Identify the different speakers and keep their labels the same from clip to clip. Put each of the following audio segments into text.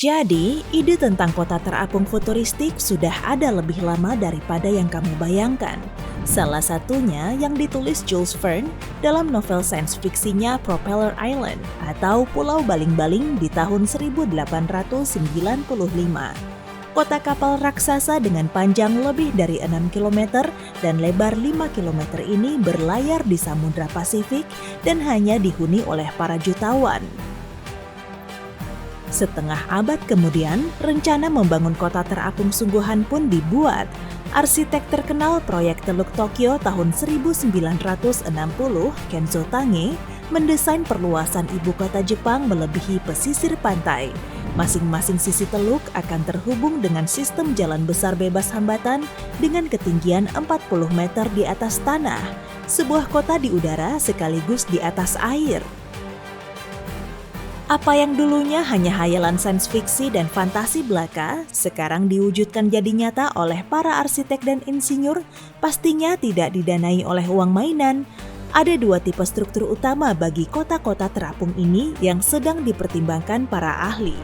Speaker 1: Jadi, ide tentang kota terapung futuristik sudah ada lebih lama daripada yang kamu bayangkan. Salah satunya yang ditulis Jules Verne dalam novel sains fiksinya Propeller Island atau Pulau Baling-Baling di tahun 1895. Kota kapal raksasa dengan panjang lebih dari 6 km dan lebar 5 km ini berlayar di Samudra Pasifik dan hanya dihuni oleh para jutawan. Setengah abad kemudian, rencana membangun kota terapung sungguhan pun dibuat. Arsitek terkenal proyek Teluk Tokyo tahun 1960, Kenzo Tange, mendesain perluasan ibu kota Jepang melebihi pesisir pantai. Masing-masing sisi teluk akan terhubung dengan sistem jalan besar bebas hambatan dengan ketinggian 40 meter di atas tanah. Sebuah kota di udara sekaligus di atas air. Apa yang dulunya hanya hayalan sains fiksi dan fantasi belaka, sekarang diwujudkan jadi nyata oleh para arsitek dan insinyur, pastinya tidak didanai oleh uang mainan. Ada dua tipe struktur utama bagi kota-kota terapung ini yang sedang dipertimbangkan para ahli.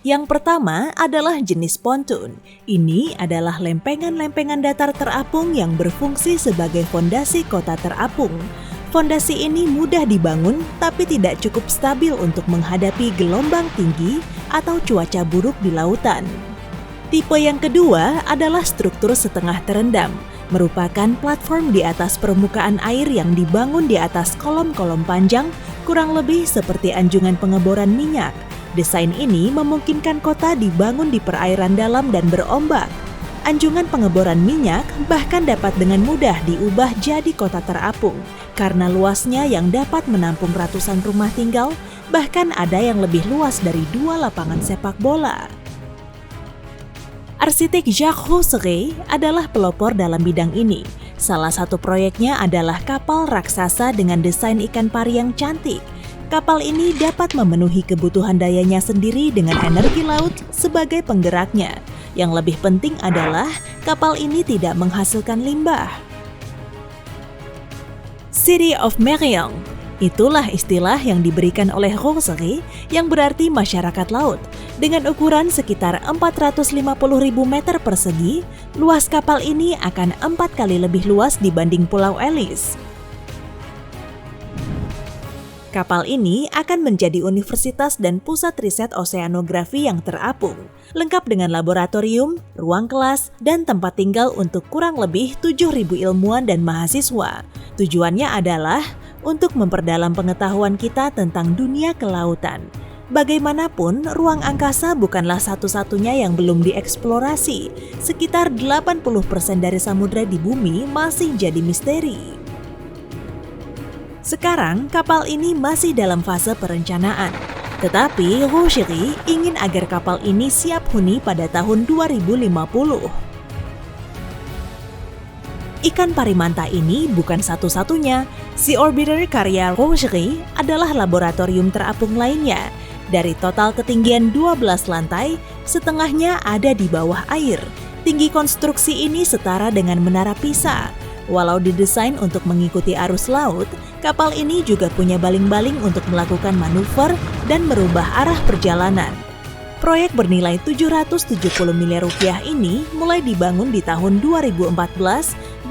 Speaker 1: Yang pertama adalah jenis pontun. Ini adalah lempengan-lempengan datar terapung yang berfungsi sebagai fondasi kota terapung. Fondasi ini mudah dibangun tapi tidak cukup stabil untuk menghadapi gelombang tinggi atau cuaca buruk di lautan. Tipe yang kedua adalah struktur setengah terendam, merupakan platform di atas permukaan air yang dibangun di atas kolom-kolom panjang, kurang lebih seperti anjungan pengeboran minyak. Desain ini memungkinkan kota dibangun di perairan dalam dan berombak. Anjungan pengeboran minyak bahkan dapat dengan mudah diubah jadi kota terapung karena luasnya yang dapat menampung ratusan rumah tinggal, bahkan ada yang lebih luas dari 2 lapangan sepak bola. Arsitek Jacques Vaucherey adalah pelopor dalam bidang ini. Salah satu proyeknya adalah kapal raksasa dengan desain ikan pari yang cantik. Kapal ini dapat memenuhi kebutuhan dayanya sendiri dengan energi laut sebagai penggeraknya. Yang lebih penting adalah kapal ini tidak menghasilkan limbah. City of Merion, itulah istilah yang diberikan oleh Vaucherey yang berarti masyarakat laut. Dengan ukuran sekitar 450.000 meter persegi, luas kapal ini akan 4 kali lebih luas dibanding Pulau Ellis. Kapal ini akan menjadi universitas dan pusat riset oseanografi yang terapung, lengkap dengan laboratorium, ruang kelas, dan tempat tinggal untuk kurang lebih 7.000 ilmuwan dan mahasiswa. Tujuannya adalah untuk memperdalam pengetahuan kita tentang dunia kelautan. Bagaimanapun, ruang angkasa bukanlah satu-satunya yang belum dieksplorasi. Sekitar 80% dari samudra di bumi masih jadi misteri. Sekarang, kapal ini masih dalam fase perencanaan. Tetapi, Vaucherey ingin agar kapal ini siap huni pada tahun 2050. Ikan pari manta ini bukan satu-satunya. Sea Orbiter karya Vaucherey adalah laboratorium terapung lainnya. Dari total ketinggian 12 lantai, setengahnya ada di bawah air. Tinggi konstruksi ini setara dengan menara Pisa. Walau didesain untuk mengikuti arus laut, kapal ini juga punya baling-baling untuk melakukan manuver dan merubah arah perjalanan. Proyek bernilai 770 miliar rupiah ini mulai dibangun di tahun 2014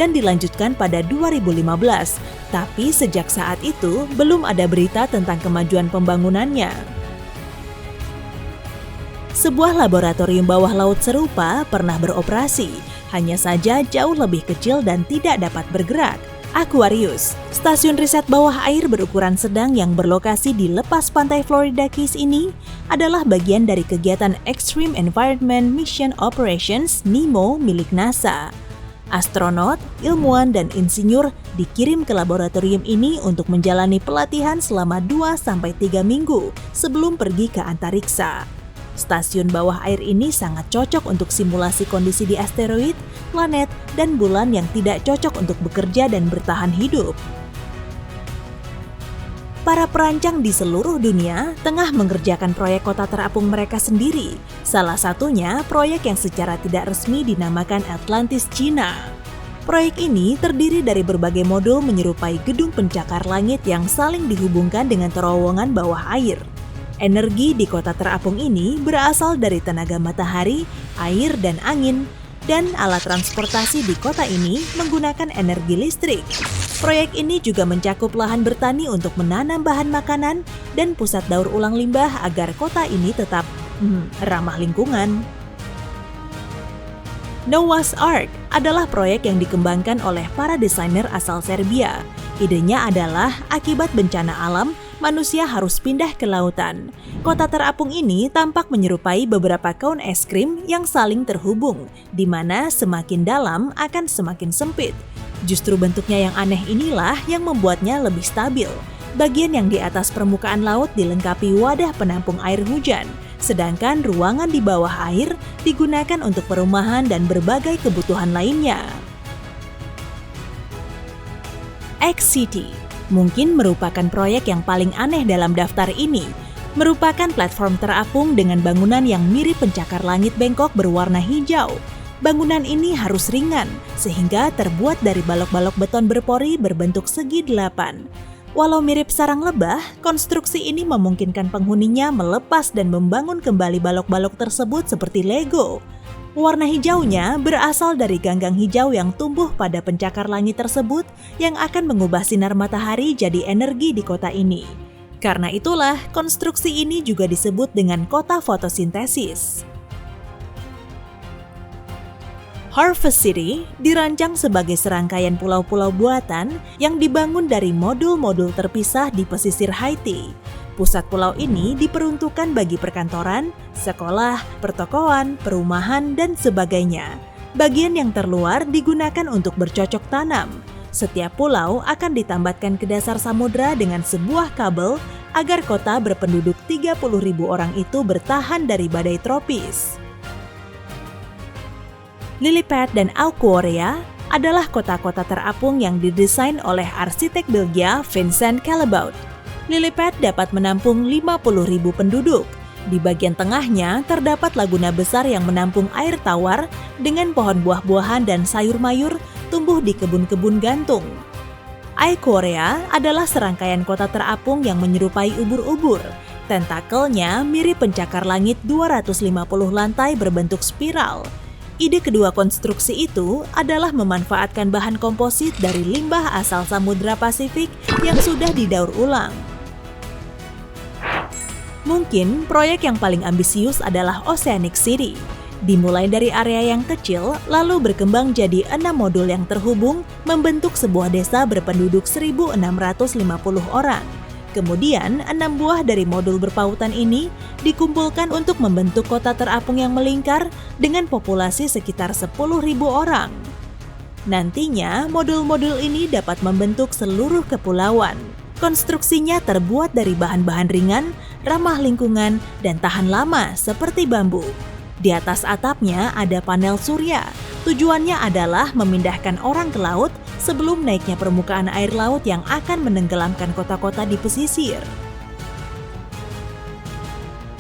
Speaker 1: dan dilanjutkan pada 2015. Tapi sejak saat itu belum ada berita tentang kemajuan pembangunannya. Sebuah laboratorium bawah laut serupa pernah beroperasi, hanya saja jauh lebih kecil dan tidak dapat bergerak. Aquarius, stasiun riset bawah air berukuran sedang yang berlokasi di lepas pantai Florida Keys ini adalah bagian dari kegiatan Extreme Environment Mission Operations (NEMO) milik NASA. Astronot, ilmuwan, dan insinyur dikirim ke laboratorium ini untuk menjalani pelatihan selama 2-3 minggu sebelum pergi ke antariksa. Stasiun bawah air ini sangat cocok untuk simulasi kondisi di asteroid, planet, dan bulan yang tidak cocok untuk bekerja dan bertahan hidup. Para perancang di seluruh dunia tengah mengerjakan proyek kota terapung mereka sendiri. Salah satunya proyek yang secara tidak resmi dinamakan Atlantis China. Proyek ini terdiri dari berbagai modul menyerupai gedung pencakar langit yang saling dihubungkan dengan terowongan bawah air. Energi di kota terapung ini berasal dari tenaga matahari, air, dan angin, dan alat transportasi di kota ini menggunakan energi listrik. Proyek ini juga mencakup lahan bertani untuk menanam bahan makanan dan pusat daur ulang limbah agar kota ini tetap ramah lingkungan. Noah's Ark adalah proyek yang dikembangkan oleh para desainer asal Serbia. Idenya adalah akibat bencana alam, manusia harus pindah ke lautan. Kota terapung ini tampak menyerupai beberapa kaun es krim yang saling terhubung, di mana semakin dalam akan semakin sempit. Justru bentuknya yang aneh inilah yang membuatnya lebih stabil. Bagian yang di atas permukaan laut dilengkapi wadah penampung air hujan, sedangkan ruangan di bawah air digunakan untuk perumahan dan berbagai kebutuhan lainnya. X-City mungkin merupakan proyek yang paling aneh dalam daftar ini. Merupakan platform terapung dengan bangunan yang mirip pencakar langit bengkok berwarna hijau. Bangunan ini harus ringan, sehingga terbuat dari balok-balok beton berpori berbentuk segi 8. Walau mirip sarang lebah, konstruksi ini memungkinkan penghuninya melepas dan membangun kembali balok-balok tersebut seperti Lego. Warna hijaunya berasal dari ganggang hijau yang tumbuh pada pencakar langit tersebut yang akan mengubah sinar matahari jadi energi di kota ini. Karena itulah, konstruksi ini juga disebut dengan kota fotosintesis. Harvest City dirancang sebagai serangkaian pulau-pulau buatan yang dibangun dari modul-modul terpisah di pesisir Haiti. Pusat pulau ini diperuntukkan bagi perkantoran, sekolah, pertokoan, perumahan, dan sebagainya. Bagian yang terluar digunakan untuk bercocok tanam. Setiap pulau akan ditambatkan ke dasar samudra dengan sebuah kabel agar kota berpenduduk 30.000 orang itu bertahan dari badai tropis. Lilliput dan Auquoria adalah kota-kota terapung yang didesain oleh arsitek Belgia Vincent Caillebout. Lilliput dapat menampung 50.000 penduduk. Di bagian tengahnya terdapat laguna besar yang menampung air tawar dengan pohon buah-buahan dan sayur mayur tumbuh di kebun-kebun gantung. Auquoria adalah serangkaian kota terapung yang menyerupai ubur-ubur. Tentakelnya mirip pencakar langit 250 lantai berbentuk spiral. Ide kedua konstruksi itu adalah memanfaatkan bahan komposit dari limbah asal Samudra Pasifik yang sudah didaur ulang. Mungkin proyek yang paling ambisius adalah Oceanic City. Dimulai dari area yang kecil, lalu berkembang jadi 6 modul yang terhubung membentuk sebuah desa berpenduduk 1.650 orang. Kemudian, 6 buah dari modul berpautan ini dikumpulkan untuk membentuk kota terapung yang melingkar dengan populasi sekitar 10.000 orang. Nantinya, modul-modul ini dapat membentuk seluruh kepulauan. Konstruksinya terbuat dari bahan-bahan ringan, ramah lingkungan, dan tahan lama seperti bambu. Di atas atapnya ada panel surya. Tujuannya adalah memindahkan orang ke laut sebelum naiknya permukaan air laut yang akan menenggelamkan kota-kota di pesisir.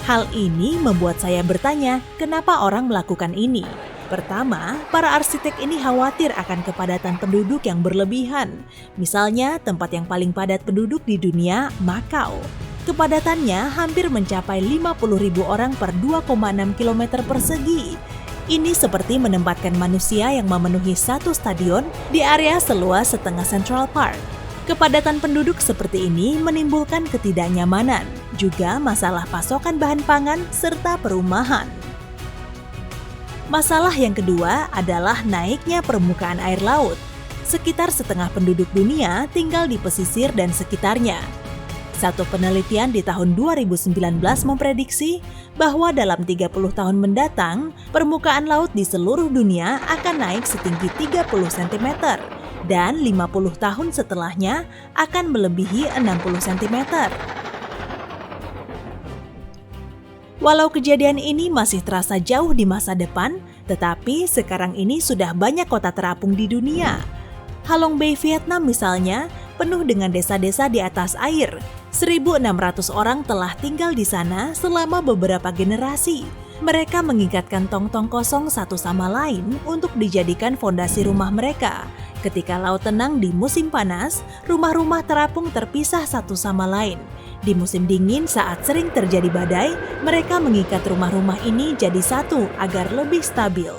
Speaker 1: Hal ini membuat saya bertanya, kenapa orang melakukan ini? Pertama, para arsitek ini khawatir akan kepadatan penduduk yang berlebihan. Misalnya, tempat yang paling padat penduduk di dunia, Makau. Kepadatannya hampir mencapai 50.000 orang per 2,6 km persegi. Ini seperti menempatkan manusia yang memenuhi satu stadion di area seluas setengah Central Park. Kepadatan penduduk seperti ini menimbulkan ketidaknyamanan, juga masalah pasokan bahan pangan serta perumahan. Masalah yang kedua adalah naiknya permukaan air laut. Sekitar setengah penduduk dunia tinggal di pesisir dan sekitarnya. Satu penelitian di tahun 2019 memprediksi bahwa dalam 30 tahun mendatang, permukaan laut di seluruh dunia akan naik setinggi 30 cm dan 50 tahun setelahnya akan melebihi 60 cm. Walau kejadian ini masih terasa jauh di masa depan, tetapi sekarang ini sudah banyak kota terapung di dunia. Halong Bay, Vietnam misalnya, penuh dengan desa-desa di atas air. 1.600 orang telah tinggal di sana selama beberapa generasi. Mereka mengikatkan tong-tong kosong satu sama lain untuk dijadikan fondasi rumah mereka. Ketika laut tenang di musim panas, rumah-rumah terapung terpisah satu sama lain. Di musim dingin saat sering terjadi badai, mereka mengikat rumah-rumah ini jadi satu agar lebih stabil.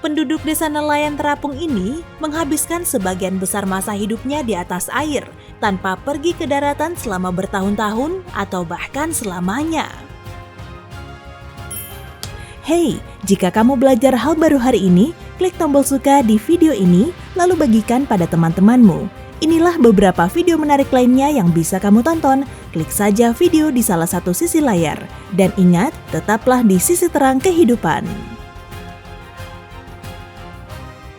Speaker 1: Penduduk desa nelayan terapung ini menghabiskan sebagian besar masa hidupnya di atas air, tanpa pergi ke daratan selama bertahun-tahun atau bahkan selamanya. Hey, jika kamu belajar hal baru hari ini, klik tombol suka di video ini, lalu bagikan pada teman-temanmu. Inilah beberapa video menarik lainnya yang bisa kamu tonton. Klik saja video di salah satu sisi layar. Dan ingat, tetaplah di sisi terang kehidupan.